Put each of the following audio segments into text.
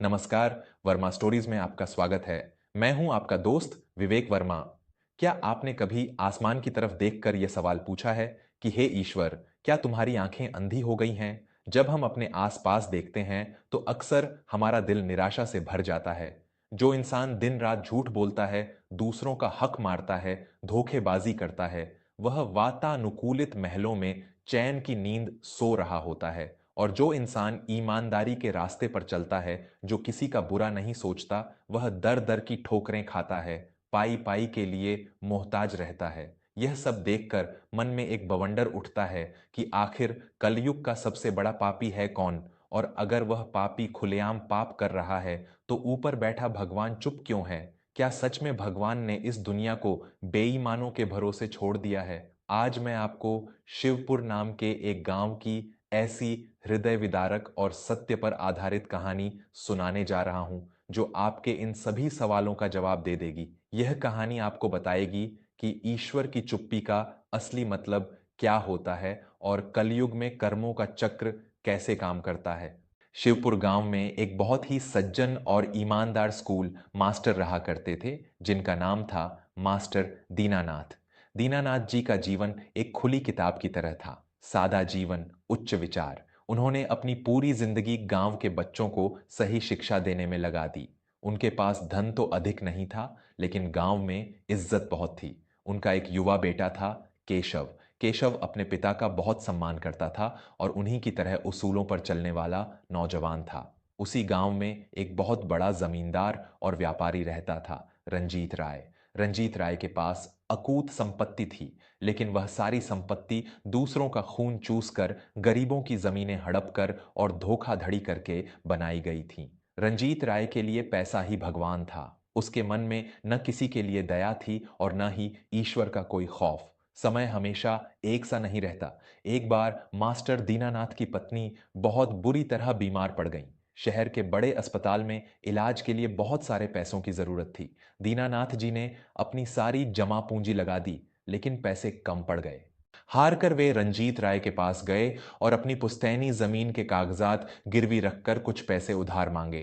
नमस्कार, वर्मा स्टोरीज में आपका स्वागत है। मैं हूं आपका दोस्त विवेक वर्मा। क्या आपने कभी आसमान की तरफ देखकर यह सवाल पूछा है कि हे ईश्वर, क्या तुम्हारी आंखें अंधी हो गई हैं? जब हम अपने आसपास देखते हैं तो अक्सर हमारा दिल निराशा से भर जाता है। जो इंसान दिन रात झूठ बोलता है, दूसरों का हक मारता है, धोखेबाजी करता है, वह वातानुकूलित महलों में चैन की नींद सो रहा होता है। और जो इंसान ईमानदारी के रास्ते पर चलता है, जो किसी का बुरा नहीं सोचता, वह दर दर की ठोकरें खाता है, पाई पाई के लिए मोहताज रहता है। यह सब देखकर मन में एक बवंडर उठता है कि आखिर कलयुग का सबसे बड़ा पापी है कौन? और अगर वह पापी खुलेआम पाप कर रहा है तो ऊपर बैठा भगवान चुप क्यों है? क्या सच में भगवान ने इस दुनिया को बेईमानों के भरोसे छोड़ दिया है? आज मैं आपको शिवपुर नाम के एक गांव की ऐसी हृदय विदारक और सत्य पर आधारित कहानी सुनाने जा रहा हूं, जो आपके इन सभी सवालों का जवाब दे देगी। यह कहानी आपको बताएगी कि ईश्वर की चुप्पी का असली मतलब क्या होता है और कलयुग में कर्मों का चक्र कैसे काम करता है। शिवपुर गांव में एक बहुत ही सज्जन और ईमानदार स्कूल मास्टर रहा करते थे, जिनका नाम था मास्टर दीनानाथ। दीनानाथ जी का जीवन एक खुली किताब की तरह था। सादा जीवन, उच्च विचार। उन्होंने अपनी पूरी जिंदगी गांव के बच्चों को सही शिक्षा देने में लगा दी। उनके पास धन तो अधिक नहीं था, लेकिन गांव में इज्जत बहुत थी। उनका एक युवा बेटा था, केशव। केशव अपने पिता का बहुत सम्मान करता था और उन्हीं की तरह उसूलों पर चलने वाला नौजवान था। उसी गांव में एक बहुत बड़ा जमींदार और व्यापारी रहता था, रंजीत राय। रंजीत राय के पास अकूत संपत्ति थी, लेकिन वह सारी संपत्ति दूसरों का खून चूस कर, गरीबों की जमीनें हड़प कर और धोखाधड़ी करके बनाई गई थी। रंजीत राय के लिए पैसा ही भगवान था। उसके मन में न किसी के लिए दया थी और न ही ईश्वर का कोई खौफ। समय हमेशा एक सा नहीं रहता। एक बार मास्टर दीनानाथ की पत्नी बहुत बुरी तरह बीमार पड़ गई। शहर के बड़े अस्पताल में इलाज के लिए बहुत सारे पैसों की जरूरत थी। दीनानाथ जी ने अपनी सारी जमा पूंजी लगा दी, लेकिन पैसे कम पड़ गए। हार कर वे रंजीत राय के पास गए और अपनी पुश्तैनी जमीन के कागजात गिरवी रखकर कुछ पैसे उधार मांगे।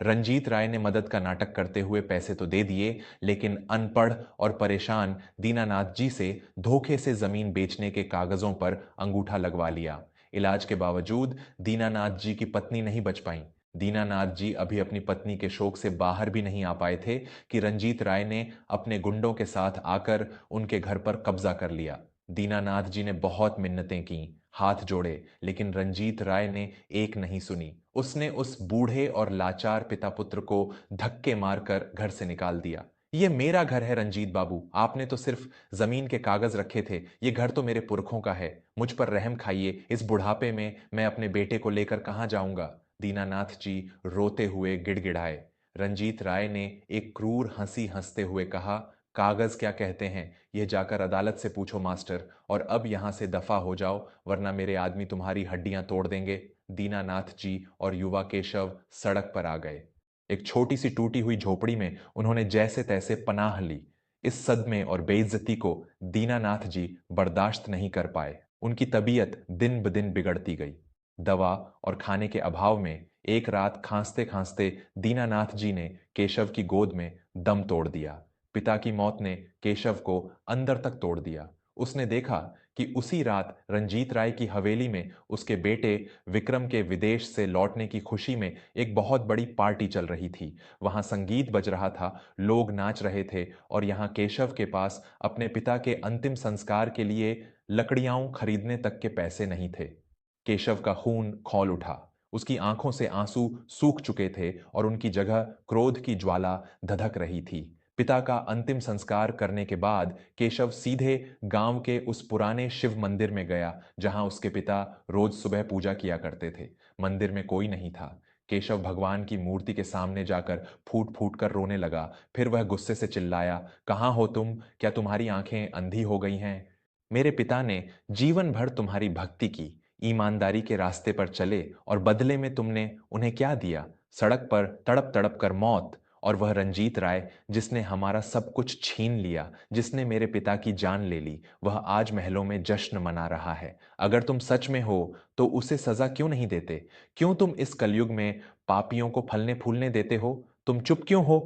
रंजीत राय ने मदद का नाटक करते हुए पैसे तो दे दिए, लेकिन अनपढ़ और परेशान दीनानाथ जी से धोखे से जमीन बेचने के कागजों पर अंगूठा लगवा लिया। इलाज के बावजूद दीनानाथ जी की पत्नी नहीं बच पाई। दीनानाथ जी अभी अपनी पत्नी के शोक से बाहर भी नहीं आ पाए थे कि रंजीत राय ने अपने गुंडों के साथ आकर उनके घर पर कब्जा कर लिया। दीनानाथ जी ने बहुत मिन्नतें की, हाथ जोड़े, लेकिन रंजीत राय ने एक नहीं सुनी। उसने उस बूढ़े और लाचार पिता पुत्र को धक्के मारकर घर से निकाल दिया। ये मेरा घर है रंजीत बाबू, आपने तो सिर्फ जमीन के कागज रखे थे। ये घर तो मेरे पुरखों का है। मुझ पर रहम खाइए, इस बुढ़ापे में मैं अपने बेटे को लेकर कहाँ जाऊंगा? दीनानाथ जी रोते हुए गिड़गिड़ाए। रंजीत राय ने एक क्रूर हंसी हंसते हुए कहा, कागज क्या कहते हैं, यह जाकर अदालत से पूछो मास्टर, और अब यहां से दफा हो जाओ, वरना मेरे आदमी तुम्हारी हड्डियां तोड़ देंगे। दीनानाथ जी और युवा केशव सड़क पर आ गए। एक छोटी सी टूटी हुई झोपड़ी में उन्होंने जैसे तैसे पनाह ली। इस सदमे और बेइज्जती को दीनानाथ जी बर्दाश्त नहीं कर पाए। उनकी तबीयत दिन ब दिन बिगड़ती गई। दवा और खाने के अभाव में एक रात खांसते खांसते दीनानाथ जी ने केशव की गोद में दम तोड़ दिया। पिता की मौत ने केशव को अंदर तक तोड़ दिया। उसने देखा कि उसी रात रंजीत राय की हवेली में उसके बेटे विक्रम के विदेश से लौटने की खुशी में एक बहुत बड़ी पार्टी चल रही थी। वहां संगीत बज रहा था, लोग नाच रहे थे, और यहां केशव के पास अपने पिता के अंतिम संस्कार के लिए लकड़ियां खरीदने तक के पैसे नहीं थे। केशव का खून खौल उठा। उसकी आंखों से आंसू सूख चुके थे और उनकी जगह क्रोध की ज्वाला धधक रही थी। पिता का अंतिम संस्कार करने के बाद केशव सीधे गांव के उस पुराने शिव मंदिर में गया जहां उसके पिता रोज सुबह पूजा किया करते थे। मंदिर में कोई नहीं था। केशव भगवान की मूर्ति के सामने जाकर फूट फूट कर रोने लगा। फिर वह गुस्से से चिल्लाया, कहाँ हो तुम? क्या तुम्हारी आंखें अंधी हो गई हैं? मेरे पिता ने जीवन भर तुम्हारी भक्ति की, ईमानदारी के रास्ते पर चले, और बदले में तुमने उन्हें क्या दिया? सड़क पर तड़प तड़प कर मौत। और वह रंजीत राय जिसने हमारा सब कुछ छीन लिया, जिसने मेरे पिता की जान ले ली, वह आज महलों में जश्न मना रहा है। अगर तुम सच में हो तो उसे सजा क्यों नहीं देते? क्यों तुम इस कलयुग में पापियों को फलने फूलने देते हो? तुम चुप क्यों हो?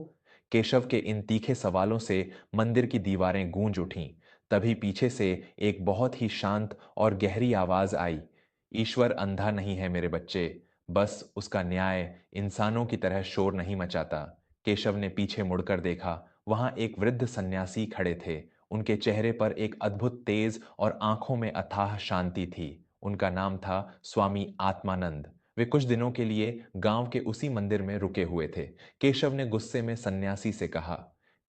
केशव के इन तीखे सवालों से मंदिर की दीवारें गूंज उठीं। तभी पीछे से एक बहुत ही शांत और गहरी आवाज आई, ईश्वर अंधा नहीं है मेरे बच्चे, बस उसका न्याय इंसानों की तरह शोर नहीं मचाता। केशव ने पीछे मुड़कर देखा, वहां एक वृद्ध सन्यासी खड़े थे। उनके चेहरे पर एक अद्भुत तेज और आंखों में अथाह शांति थी। उनका नाम था स्वामी आत्मानंद। वे कुछ दिनों के लिए गांव के उसी मंदिर में रुके हुए थे। केशव ने गुस्से में सन्यासी से कहा,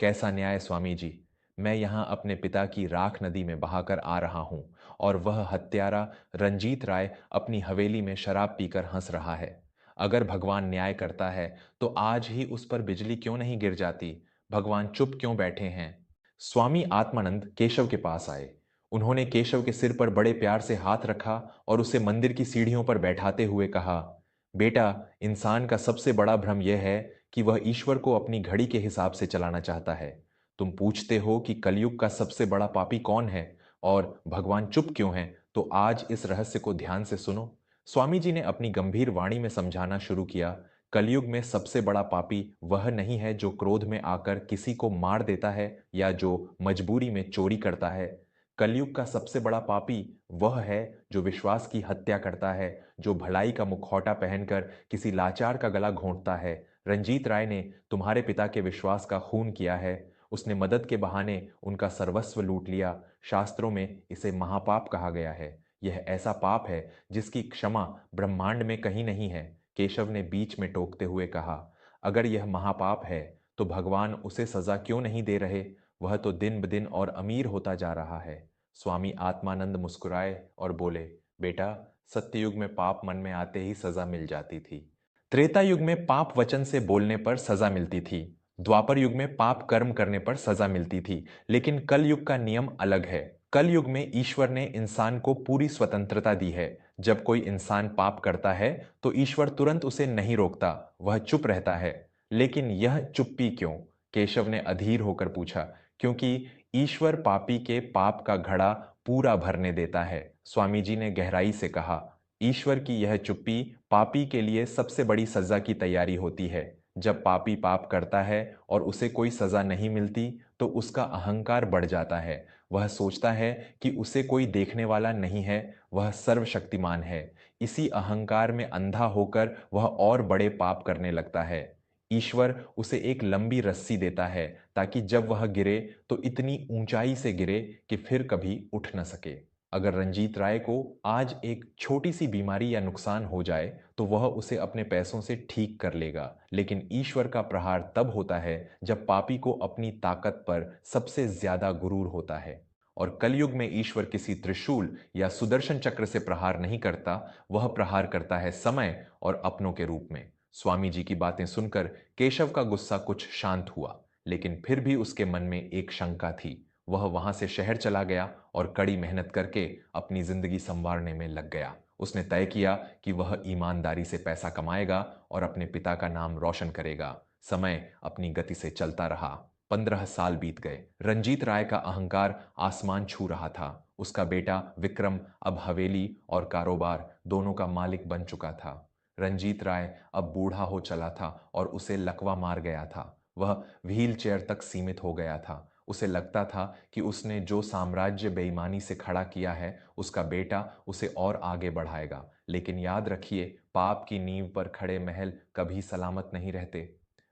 कैसा न्याय स्वामी जी? मैं यहाँ अपने पिता की राख नदी में बहाकर आ रहा हूँ और वह हत्यारा रंजीत राय अपनी हवेली में शराब पीकर हंस रहा है। अगर भगवान न्याय करता है तो आज ही उस पर बिजली क्यों नहीं गिर जाती? भगवान चुप क्यों बैठे हैं? स्वामी आत्मानंद केशव के पास आए। उन्होंने केशव के सिर पर बड़े प्यार से हाथ रखा और उसे मंदिर की सीढ़ियों पर बैठाते हुए कहा, बेटा, इंसान का सबसे बड़ा भ्रम यह है कि वह ईश्वर को अपनी घड़ी के हिसाब से चलाना चाहता है। तुम पूछते हो कि कलयुग का सबसे बड़ा पापी कौन है और भगवान चुप क्यों है, तो आज इस रहस्य को ध्यान से सुनो। स्वामी जी ने अपनी गंभीर वाणी में समझाना शुरू किया, कलयुग में सबसे बड़ा पापी वह नहीं है जो क्रोध में आकर किसी को मार देता है या जो मजबूरी में चोरी करता है। कलयुग का सबसे बड़ा पापी वह है जो विश्वास की हत्या करता है, जो भलाई का मुखौटा पहनकर किसी लाचार का गला घोंटता है। रंजीत राय ने तुम्हारे पिता के विश्वास का खून किया है। उसने मदद के बहाने उनका सर्वस्व लूट लिया। शास्त्रों में इसे महापाप कहा गया है। यह ऐसा पाप है जिसकी क्षमा ब्रह्मांड में कहीं नहीं है। केशव ने बीच में टोकते हुए कहा, अगर यह महापाप है तो भगवान उसे सजा क्यों नहीं दे रहे? वह तो दिन ब दिन और अमीर होता जा रहा है। स्वामी आत्मानंद मुस्कुराए और बोले, बेटा, सत्ययुग में पाप मन में आते ही सजा मिल जाती थी। त्रेता युग में पाप वचन से बोलने पर सजा मिलती थी। द्वापर युग में पाप कर्म करने पर सजा मिलती थी। लेकिन कल युग का नियम अलग है। कल युग में ईश्वर ने इंसान को पूरी स्वतंत्रता दी है। जब कोई इंसान पाप करता है तो ईश्वर तुरंत उसे नहीं रोकता, वह चुप रहता है। लेकिन यह चुप्पी क्यों? केशव ने अधीर होकर पूछा। क्योंकि ईश्वर पापी के पाप का घड़ा पूरा भरने देता है। स्वामी जी ने गहराई से कहा, ईश्वर की यह चुप्पी पापी के लिए सबसे बड़ी सजा की तैयारी होती है। जब पापी पाप करता है और उसे कोई सजा नहीं मिलती तो उसका अहंकार बढ़ जाता है। वह सोचता है कि उसे कोई देखने वाला नहीं है, वह सर्वशक्तिमान है। इसी अहंकार में अंधा होकर वह और बड़े पाप करने लगता है। ईश्वर उसे एक लंबी रस्सी देता है ताकि जब वह गिरे तो इतनी ऊंचाई से गिरे कि फिर कभी उठ न सके। अगर रंजीत राय को आज एक छोटी सी बीमारी या नुकसान हो जाए तो वह उसे अपने पैसों से ठीक कर लेगा। लेकिन ईश्वर का प्रहार तब होता है जब पापी को अपनी ताकत पर सबसे ज्यादा गुरूर होता है। और कलयुग में ईश्वर किसी त्रिशूल या सुदर्शन चक्र से प्रहार नहीं करता, वह प्रहार करता है समय और अपनों के रूप में। स्वामी जी की बातें सुनकर केशव का गुस्सा कुछ शांत हुआ, लेकिन फिर भी उसके मन में एक शंका थी। वह वहां से शहर चला गया और कड़ी मेहनत करके अपनी जिंदगी संवारने में लग गया। उसने तय किया कि वह ईमानदारी से पैसा कमाएगा और अपने पिता का नाम रोशन करेगा। समय अपनी गति से चलता रहा। 15 साल बीत गए। रंजीत राय का अहंकार आसमान छू रहा था। उसका बेटा विक्रम अब हवेली और कारोबार दोनों का मालिक बन चुका था। रंजीत राय अब बूढ़ा हो चला था और उसे लकवा मार गया था। वह व्हील चेयर तक सीमित हो गया था। उसे लगता था कि उसने जो साम्राज्य बेईमानी से खड़ा किया है उसका बेटा उसे और आगे बढ़ाएगा। लेकिन याद रखिए, पाप की नींव पर खड़े महल कभी सलामत नहीं रहते।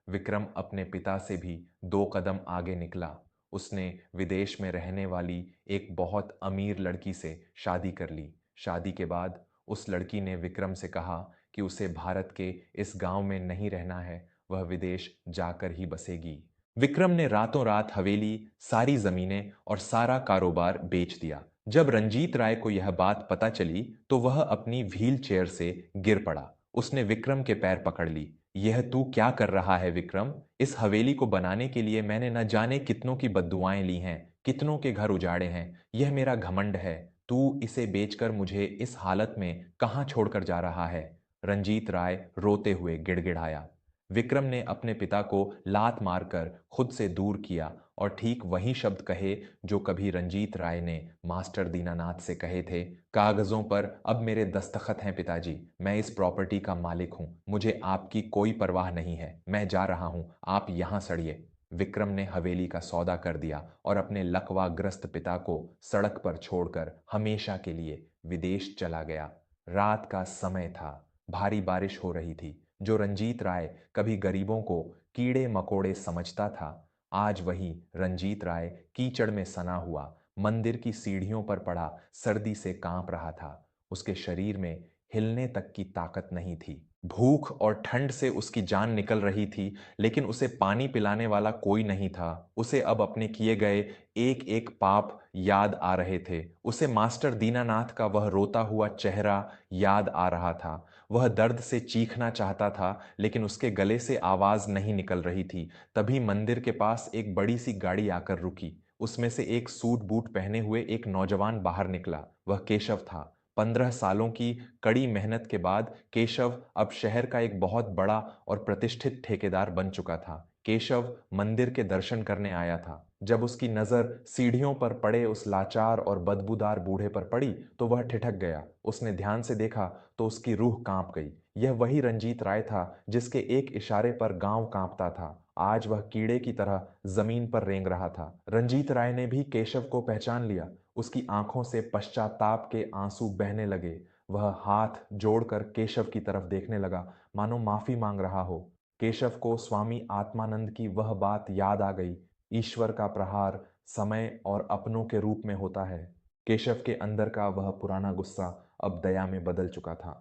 विक्रम अपने पिता से भी 2 कदम आगे निकला। उसने विदेश में रहने वाली एक बहुत अमीर लड़की से शादी कर ली। शादी के बाद उस लड़की ने विक्रम से कहा कि उसे भारत के इस गांव में नहीं रहना है, वह विदेश जाकर ही बसेगी। विक्रम ने रातों रात हवेली, सारी जमीनें और सारा कारोबार बेच दिया। जब रंजीत राय को यह बात पता चली तो वह अपनी व्हील चेयर से गिर पड़ा। उसने विक्रम के पैर पकड़ ली। यह तू क्या कर रहा है विक्रम? इस हवेली को बनाने के लिए मैंने न जाने कितनों की बद्दुआएं ली हैं, कितनों के घर उजाड़े हैं। यह मेरा घमंड है। तू इसे बेचकर मुझे इस हालत में कहां छोड़कर जा रहा है? रंजीत राय रोते हुए गिड़गिड़ाया। विक्रम ने अपने पिता को लात मारकर खुद से दूर किया और ठीक वही शब्द कहे जो कभी रंजीत राय ने मास्टर दीनानाथ से कहे थे, कागजों पर अब मेरे दस्तखत हैं पिताजी, मैं इस प्रॉपर्टी का मालिक हूं, मुझे आपकी कोई परवाह नहीं है, मैं जा रहा हूं, आप यहां सड़िए। विक्रम ने हवेली का सौदा कर दिया और अपने लकवाग्रस्त पिता को सड़क पर छोड़कर हमेशा के लिए विदेश चला गया। रात का समय था, भारी बारिश हो रही थी। जो रंजीत राय कभी गरीबों को कीड़े मकोड़े समझता था, आज वही रंजीत राय कीचड़ में सना हुआ मंदिर की सीढ़ियों पर पड़ा सर्दी से कांप रहा था। उसके शरीर में हिलने तक की ताकत नहीं थी। भूख और ठंड से उसकी जान निकल रही थी, लेकिन उसे पानी पिलाने वाला कोई नहीं था। उसे अब अपने किए गए एक एक पाप याद आ रहे थे। उसे मास्टर दीनानाथ का वह रोता हुआ चेहरा याद आ रहा था। वह दर्द से चीखना चाहता था, लेकिन उसके गले से आवाज नहीं निकल रही थी। तभी मंदिर के पास एक बड़ी सी गाड़ी आकर रुकी। उसमें से एक सूट बूट पहने हुए एक नौजवान बाहर निकला। वह केशव था। 15 सालों की कड़ी मेहनत के बाद केशव अब शहर का एक बहुत बड़ा और प्रतिष्ठित ठेकेदार बन चुका था। केशव मंदिर के दर्शन करने आया था। जब उसकी नजर सीढ़ियों पर पड़े उस लाचार और बदबूदार बूढ़े पर पड़ी तो वह ठिठक गया। उसने ध्यान से देखा तो उसकी रूह कांप गई। यह वही रंजीत राय था जिसके एक इशारे पर गांव कांपता था। आज वह कीड़े की तरह जमीन पर रेंग रहा था। रंजीत राय ने भी केशव को पहचान लिया। उसकी आंखों से पश्चाताप के आंसू बहने लगे। वह हाथ जोड़कर केशव की तरफ देखने लगा, मानो माफी मांग रहा हो। केशव को स्वामी आत्मानंद की वह बात याद आ गई, ईश्वर का प्रहार समय और अपनों के रूप में होता है। केशव के अंदर का वह पुराना गुस्सा अब दया में बदल चुका था।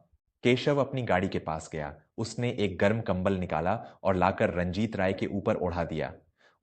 केशव अपनी गाड़ी के पास गया। उसने एक गर्म कंबल निकाला और लाकर रंजीत राय के ऊपर ओढ़ा दिया।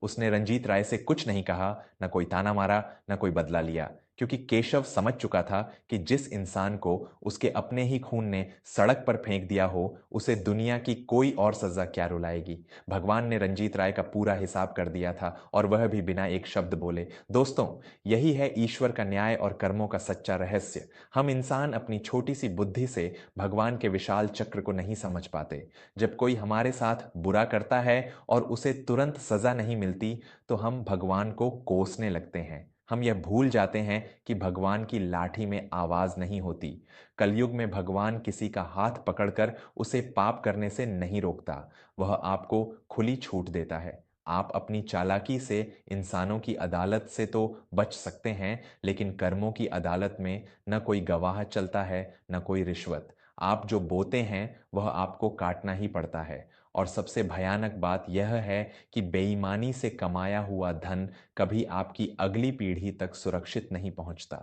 उसने रंजीत राय से कुछ नहीं कहा, न कोई ताना मारा, न कोई बदला लिया, क्योंकि केशव समझ चुका था कि जिस इंसान को उसके अपने ही खून ने सड़क पर फेंक दिया हो, उसे दुनिया की कोई और सजा क्या रुलाएगी। भगवान ने रंजीत राय का पूरा हिसाब कर दिया था, और वह भी बिना एक शब्द बोले। दोस्तों, यही है ईश्वर का न्याय और कर्मों का सच्चा रहस्य। हम इंसान अपनी छोटी सी बुद्धि से भगवान के विशाल चक्र को नहीं समझ पाते। जब कोई हमारे साथ बुरा करता है और उसे तुरंत सजा नहीं मिलती, तो हम भगवान को कोसने लगते हैं। हम यह भूल जाते हैं कि भगवान की लाठी में आवाज नहीं होती। कलयुग में भगवान किसी का हाथ पकड़कर उसे पाप करने से नहीं रोकता, वह आपको खुली छूट देता है। आप अपनी चालाकी से इंसानों की अदालत से तो बच सकते हैं, लेकिन कर्मों की अदालत में न कोई गवाह चलता है, न कोई रिश्वत। आप जो बोते हैं वह आपको काटना ही पड़ता है। और सबसे भयानक बात यह है कि बेईमानी से कमाया हुआ धन कभी आपकी अगली पीढ़ी तक सुरक्षित नहीं पहुंचता।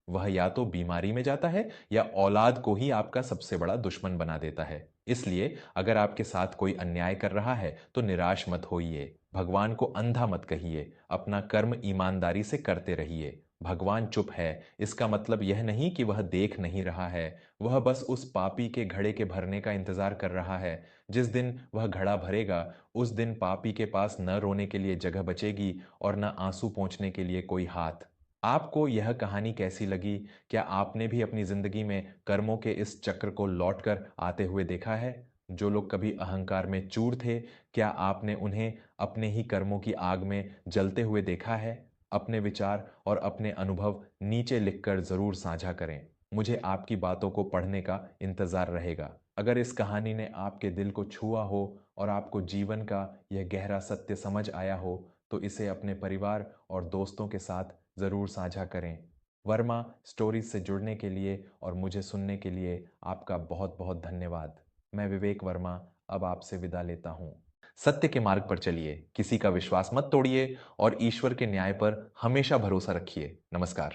वह या तो बीमारी में जाता है या औलाद को ही आपका सबसे बड़ा दुश्मन बना देता है। इसलिए अगर आपके साथ कोई अन्याय कर रहा है तो निराश मत होइए। भगवान को अंधा मत कहिए। अपना कर्म ईमानदारी से करते रहिए। भगवान चुप है, इसका मतलब यह नहीं कि वह देख नहीं रहा है। वह बस उस पापी के घड़े के भरने का इंतजार कर रहा है। जिस दिन वह घड़ा भरेगा, उस दिन पापी के पास न रोने के लिए जगह बचेगी और न आंसू पोंछने के लिए कोई हाथ। आपको यह कहानी कैसी लगी? क्या आपने भी अपनी जिंदगी में कर्मों के इस चक्र को लौटकर आते हुए देखा है? जो लोग कभी अहंकार में चूर थे, क्या आपने उन्हें अपने ही कर्मों की आग में जलते हुए देखा है? अपने विचार और अपने अनुभव नीचे लिखकर जरूर साझा करें। मुझे आपकी बातों को पढ़ने का इंतजार रहेगा। अगर इस कहानी ने आपके दिल को छुआ हो और आपको जीवन का यह गहरा सत्य समझ आया हो, तो इसे अपने परिवार और दोस्तों के साथ ज़रूर साझा करें। वर्मा स्टोरीज से जुड़ने के लिए और मुझे सुनने के लिए आपका बहुत बहुत धन्यवाद। मैं विवेक वर्मा अब आपसे विदा लेता हूँ। सत्य के मार्ग पर चलिए, किसी का विश्वास मत तोड़िए और ईश्वर के न्याय पर हमेशा भरोसा रखिए। नमस्कार।